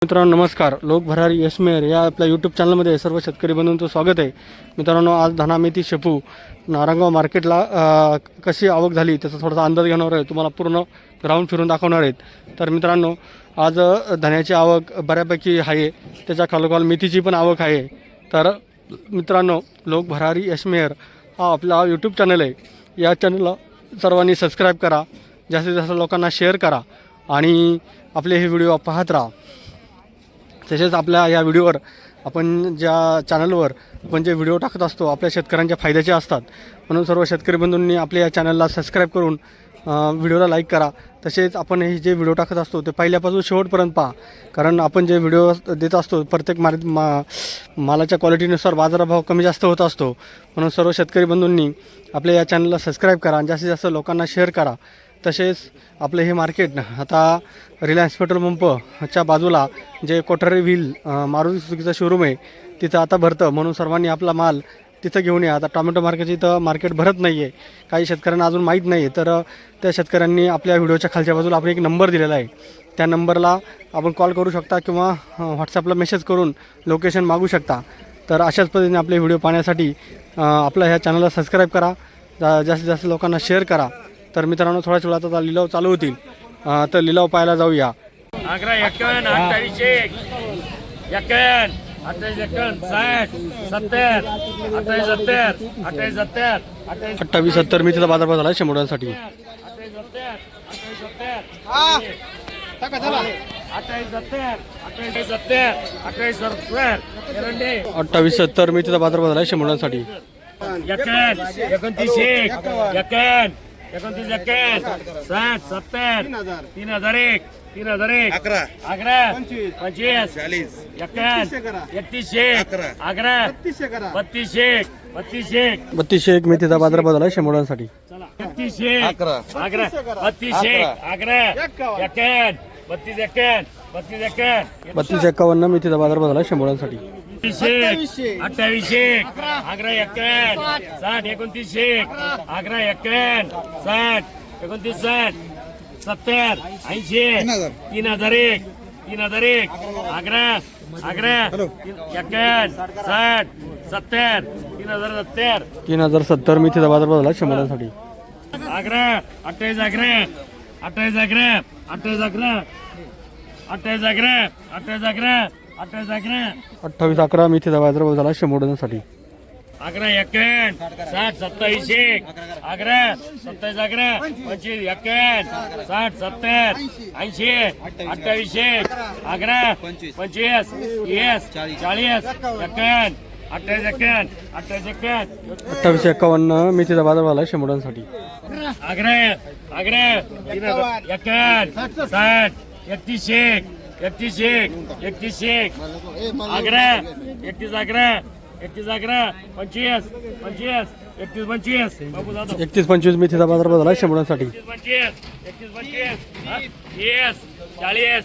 मित्रांनो नमस्कार. लोक भरारी यशमेर या आपल्या यूट्यूब चॅनलमध्ये सर्व शेतकरी बंधूंचं स्वागत आहे. मित्रांनो आज धना मेथी शेपू नारंगाव मार्केटला कशी आवक झाली त्याचा थोडासा अंदाज घेणार आहे. तुम्हाला पूर्ण ग्राउंड फिरून दाखवणार आहेत. तर मित्रांनो आज धन्याची आवक बऱ्यापैकी आहे, त्याच्या खालोखाल मेथीची पण आवक आहे. तर मित्रांनो लोक भरारी यशमेर हा आपला यूट्यूब चॅनल आहे. या चॅनलला सर्वांनी सबस्क्राईब करा, जास्तीत जास्त लोकांना शेअर करा आणि आपले हे व्हिडिओ पाहत राहा. तसेच आपल्या या व्हिडिओवर आपण ज्या चॅनलवर आपण जे व्हिडिओ टाकत असतो आपल्या शेतकऱ्यांच्या फायद्याचे असतात. म्हणून सर्व शेतकरी बंधूंनी आपल्या या चॅनलला सबस्क्राईब करून व्हिडिओला लाईक करा. तसेच आपण हे जे व्हिडिओ टाकत असतो ते पहिल्यापासून शेवटपर्यंत पहा, कारण आपण जे व्हिडिओ देत असतो प्रत्येक मालाच्या क्वालिटीनुसार बाजारभाव कमी जास्त होत असतो. म्हणून सर्व शेतकरी बंधूंनी आपल्या या चॅनलला सबस्क्राईब करा आणि जास्तीत जास्त लोकांना शेअर करा. तसेच आपले हे मार्केट आता रिलायन्स पेट्रोल पंपच्या बाजूला जे कोठारी व्हील मारुती सुझुकीचं शोरूम आहे तिथं आता भरतं. म्हणून सर्वांनी आपला माल तिथं घेऊन या. आता टोमॅटो मार्केटची इथं मार्केट भरत नाही आहे, काही शेतकऱ्यांना अजून माहीत नाही आहे. तर त्या शेतकऱ्यांनी आपल्या व्हिडिओच्या खालच्या बाजूला आपण एक नंबर दिलेला आहे, त्या नंबरला आपण कॉल करू शकता किंवा व्हॉट्सॲपला मेसेज करून लोकेशन मागू शकता. तर अशाच पद्धतीने आपले व्हिडिओ पाहण्यासाठी आपल्या ह्या चॅनलला सबस्क्राईब करा, जास्तीत जास्त लोकांना शेअर करा. तर मित्रांनो थोड्याच वेळात आता लिलाव चालू होतील, तर लिलाव पाहायला जाऊया. आग्रा 51 28 51 28 60 70 28 70 28 70 28 70 मी तिथं बाजारभाव झाला शेंबुड्यांसाठी. 28 70 मी तिथं बाजारभाव झाला शेंबुड्यांसाठी. 60 70 3001 3001 11 25 आग्रा 32 मी तिथं बाजारभाव झाला शेंबुड्यांसाठी. 32 आग्रा 32 51 मी तिथं बाजारभाव झाला शेंबुड्यांसाठी. 28 आग्रा 51 60 29 आग्रा 51 60 29 70 80 3001 3001 आग्रा 51 60 70 3070 3070 मी तिथं बाजारभाव झाला शेंबुड्यांसाठी. आग्रा 28 आग्रा 28 आग्रा 28 आग्रा 28 आग्रा 28 आग्रा 28 आग्रा 28 11 मी तिथं बाजारभाव झाला शेंबुड्यांसाठी. आग्रा 51 60 27 आग्रा 27 आग्रा 25 51 60 70 80 28 आग्रा 25 40 51 28 28 51 मी तिथं बाजारभाव झाला शेंबुड्यांसाठी. आग्रा 51 60 31 31 आग्रा 31 आग्रा 31 आग्रा 25 31 बाबू जाधव 31 25 मी तिथं बाजारभाव झाला शेंबुड्यांसाठी. 31 40 41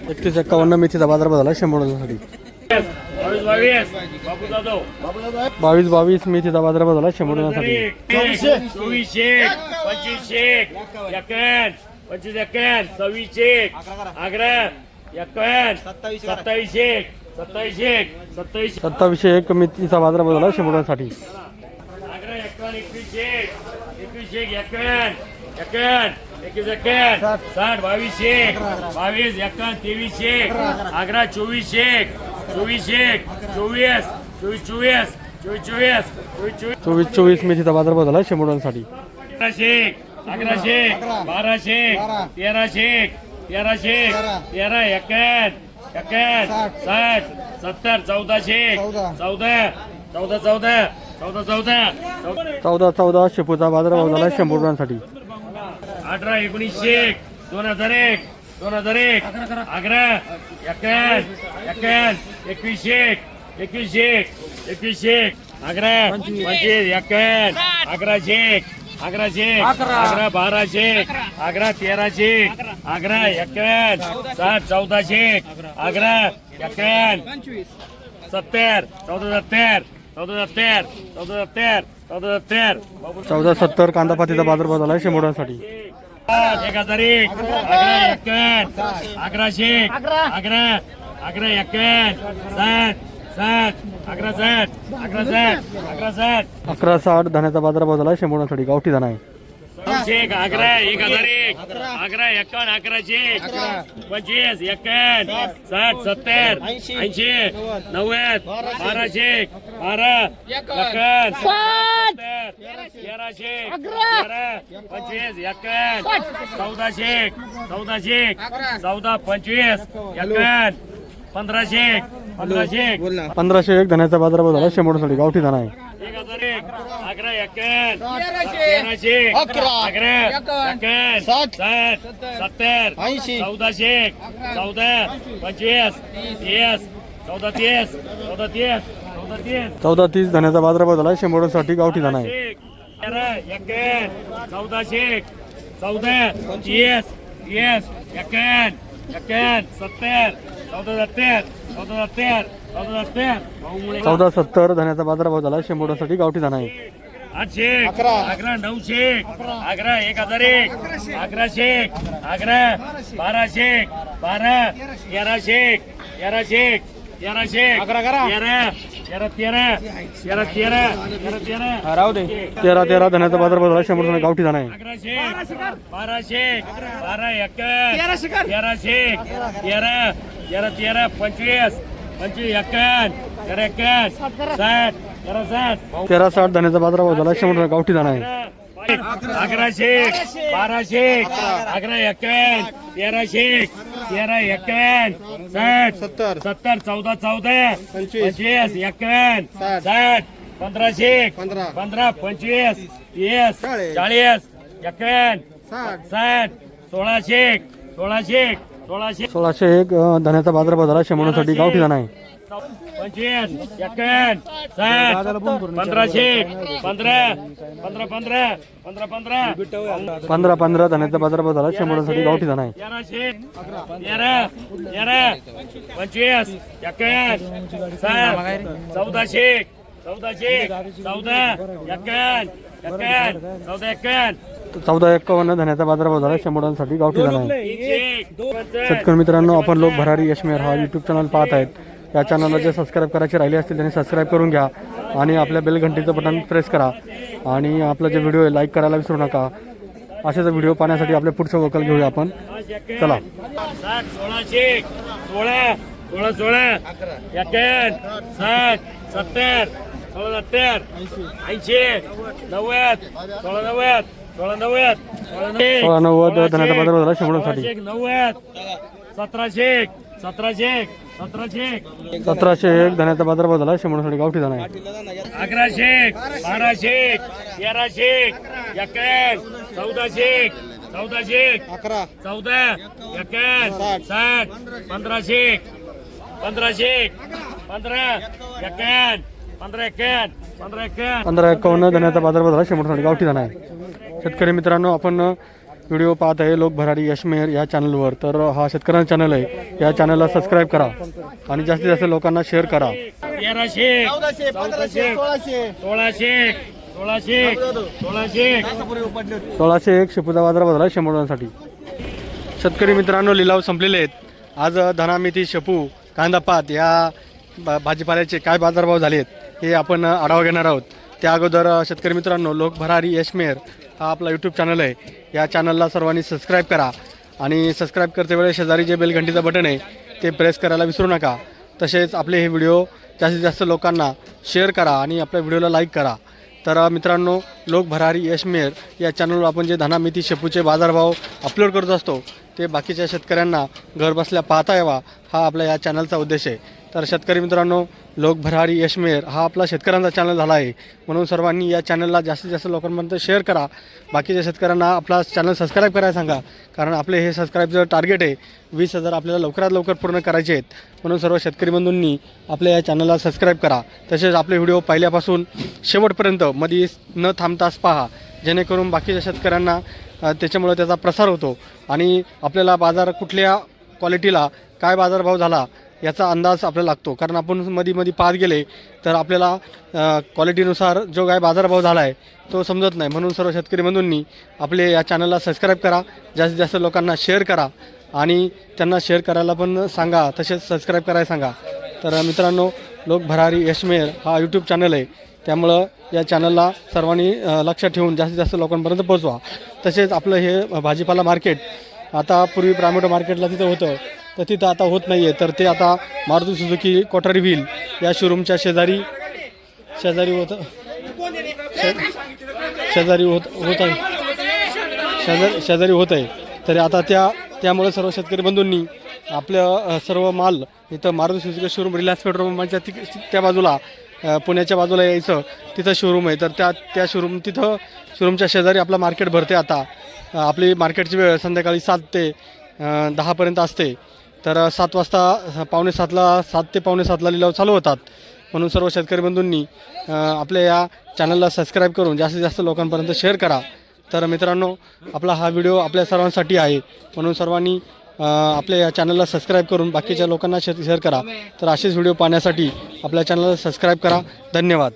31 51 मी तिथं बाजारभाव झाला शेंबुड्यांसाठी. 22 बाबू जाधव 22 मी तिथं बाजारभाव झाला शेंबुड्यांसाठी. 24 25 26 आग्रा 51 27 27 1 मी तिथं बाजारभाव झाला शेंबुड्यांसाठी. आग्रा 21 21 51 60 22 22 आग्रा 24 24 मी तिथं बाजारभाव झाला शेंबुड्यांसाठी. 11 12 13 13 51 60 70 14 शेपूचा बाजारभाव झाला शेंबुड्यांसाठी. 18 19 2001 आग्रा 51 21 आग्रा 25 51 आग्रा 12 आग्रा 13 आग्रा 51 60 14 आग्रा 51 70 14 70 14 70 1470 कांदा पातीचा बाजारभाव झाला 100 मोडांसाठी. 1000 एक, अकरा एक्कन, 1100 अकरा, अकरा एक्कन, 60, 1160 धान्याचा बाजारभाव झाला 100 गावठी धाना आहे. 900 अकरा, 1000 एक, अकरा एक्कन, 1100 25 एक्कन, 60 70 80 90 1200 12 एक्कन, 1300 25 एक्कन, 1400 14 25 एक्कन, 1500 1501 धान्याचा बाजारभाव झाला 100 गावठी धाना आहे. 1000 एक, अकरा एक्कन, 1300 अकरा एक्कन, 60 70 1400 14 25 30 14 30 धान्याचा बाजारभाव झाला 100 गावठी धाना आहे. 1400 14 30 एक्कन 70 1470 धान्याचा बाजारभाव झाला 100 गावठी धाना आहे. 800 अकरा 900 अकरा 1000 एक, 1100 अकरा 1200 12 1300 13 धान्याचा बाजारभाव झाला 100 गावठी धाना आहे. 1100 1200 12 एक्कन 1300 25 एक्कन 1360 धान्याचा बाजारभाव झाला 100 गावठी धाना आहे. 1100 1200 अकरा एक्कन 1300 एक्कन 60 70 14 25 एक्कन 60 1500 15 25 30 40 एक्कन 60 1601 धान्याचा बाजारभाव झाला 100 गावठी धाना आहे. 25 एक्कन 60 1500 15 धान्याचा बाजारभाव झाला 100 गावठी धाना आहे. 25 एक्कन 1400 1451 धान्याचा बाजारभाव झाला 100 गावठी धाना आहे. शेतकरी मित्रांनो, आपण लोक भरारी यशमेर हा यूट्यूब चॅनल पाहत आहेत. या चॅनलला जे सबस्क्राईब करायचे राहिले असतील त्यांनी सबस्क्राईब करून घ्या आणि आपल्या बेल घंटीचं बटन प्रेस करा आणि आपला जे व्हिडिओ आहे लाईक करायला विसरू नका. असेच व्हिडिओ पाहण्यासाठी आपल्या पुढचं वकल घेऊया आपण. चला 1600 16 एक्कन 60 70 70 80 90 1690 धान्याचा बाजारभाव झाला 100 1701 धान्याचा बाजारभाव झाला 100 गावठी धाना आहे. 1100 1200 1300 एक्कन 1400 14 एक्कन 60 1500 एक्कन 1551 धान्याचा बाजारभाव झाला 100 गावठी धाना आहे. शेतकरी मित्रांनो, आपण व्हिडिओ पाहत आहे लोक भरारी यशमेर या चॅनलवर. तर हा शेतकऱ्यांचा चॅनल आहे. या चॅनलला सबस्क्राईब करा आणि जास्तीत जास्त लोकांना शेअर करा. 1300 1400 1600 1601 शेपूचा बाजारभाव झाला 100 शेतकरी मित्रांनो, लिलाव संपलेले आहेत. आज धना मेथी शेपू कांदा पात या भाजीपाल्याचे काय बाजारभाव झाले आहेत हे आपण आढावा घेणार आहोत. त्या अगोदर शेतकरी मित्रांनो, लोक भरारी यशमेर हा आपला यूट्यूब चॅनल आहे. या चॅनलला सर्वांनी सबस्क्राईब करा आणि सबस्क्राईब करते वेळेस शेजारी जे बेल घंटीचं बटन आहे ते प्रेस करायला विसरू नका. तसेच आपले हे व्हिडिओ जास्तीत जास्त लोकांना शेअर करा आणि आपल्या व्हिडिओला लाईक करा. तर मित्रांनो, लोक भरारी यशमेर या चॅनलवर आपण जे धना मेथी शेपूचे बाजारभाव अपलोड करत असतो ते बाकीच्या शेतकऱ्यांना घर बसल्या पाहता यावा हा आपला या चॅनलचा उद्देश आहे. तर शेतकरी मित्रांनो, लोक भरारी यशमेर हा आपला शेतकऱ्यांचा चॅनल झाला आहे. म्हणून सर्वांनी या चॅनलला जास्तीत जास्त लोकांपर्यंत शेअर करा. बाकीच्या शेतकऱ्यांना आपला चॅनल सबस्क्राईब करायला सांगा, कारण आपले हे सबस्क्राईबचं टार्गेट आहे 20,000 आपल्याला लवकरात लवकर पूर्ण करायचे आहेत. म्हणून सर्व शेतकरी बंधूंनी आपल्या या चॅनलला सबस्क्राईब करा. तसेच आपले व्हिडिओ पहिल्यापासून शेवटपर्यंत मध्ये न थांबताच पहा, जेणेकरून बाकीच्या शेतकऱ्यांना त्याच्यामुळे त्याचा प्रसार होतो आणि आपल्याला बाजार कुठल्या क्वालिटीला काय बाजारभाव झाला याचा अंदाज आपल्याला लागतो. कारण आपण मध्ये पाहत गेले तर आपल्याला क्वालिटीनुसार जो काय बाजारभाव झाला आहे तो समजत नाही. म्हणून सर्व शेतकरी बंधूंनी आपले या चॅनलला सबस्क्राईब करा, जास्तीत जास्त लोकांना शेअर करा आणि त्यांना शेअर करायला पण सांगा, तसेच सबस्क्राईब करायला सांगा. तर मित्रांनो, लोक भरारी यशमेर हा यूट्यूब चॅनल आहे, त्यामुळं या चॅनलला सर्वांनी लक्षात ठेवून जास्तीत जास्त लोकांपर्यंत पोहोचवा. तसेच आपलं हे भाजीपाला मार्केट आता पूर्वी प्रायमोटो मार्केटला तिथं होतं, तर तिथं आता होत नाही आहे. तर ते आता मारुती सुझुकी कोठारी व्हील या शोरूमच्या शेजारी होत आहे. तर आता त्यामुळे सर्व शेतकरी बंधूंनी आपलं सर्व माल इथं Maruti Suzuki showroom Reliance petrol पंपच्या त्या बाजूला पुण्याच्या बाजूला यायचं, तिथं शोरूम आहे. तर त्या शोरूमच्या शेजारी आपलं मार्केट भरते. आता आपली मार्केटची वेळ संध्याकाळी 7 ते 10पर्यंत असते. तर 7 वाजता 7 ते 7:15 लिलाव चालू होतात. म्हणून सर्व शेतकरी बंधूंनी आपल्या या चॅनलला सबस्क्राईब करून जास्तीत जास्त लोकांपर्यंत शेअर करा. तर मित्रांनो, आपला हा व्हिडिओ आपल्या सर्वांसाठी आहे, म्हणून सर्वांनी आपल्या या चॅनलला सबस्क्राईब करून बाकीच्या लोकांना शेअर करा. तर असेच व्हिडिओ पाहण्यासाठी आपल्या चॅनलला सबस्क्राईब करा. धन्यवाद.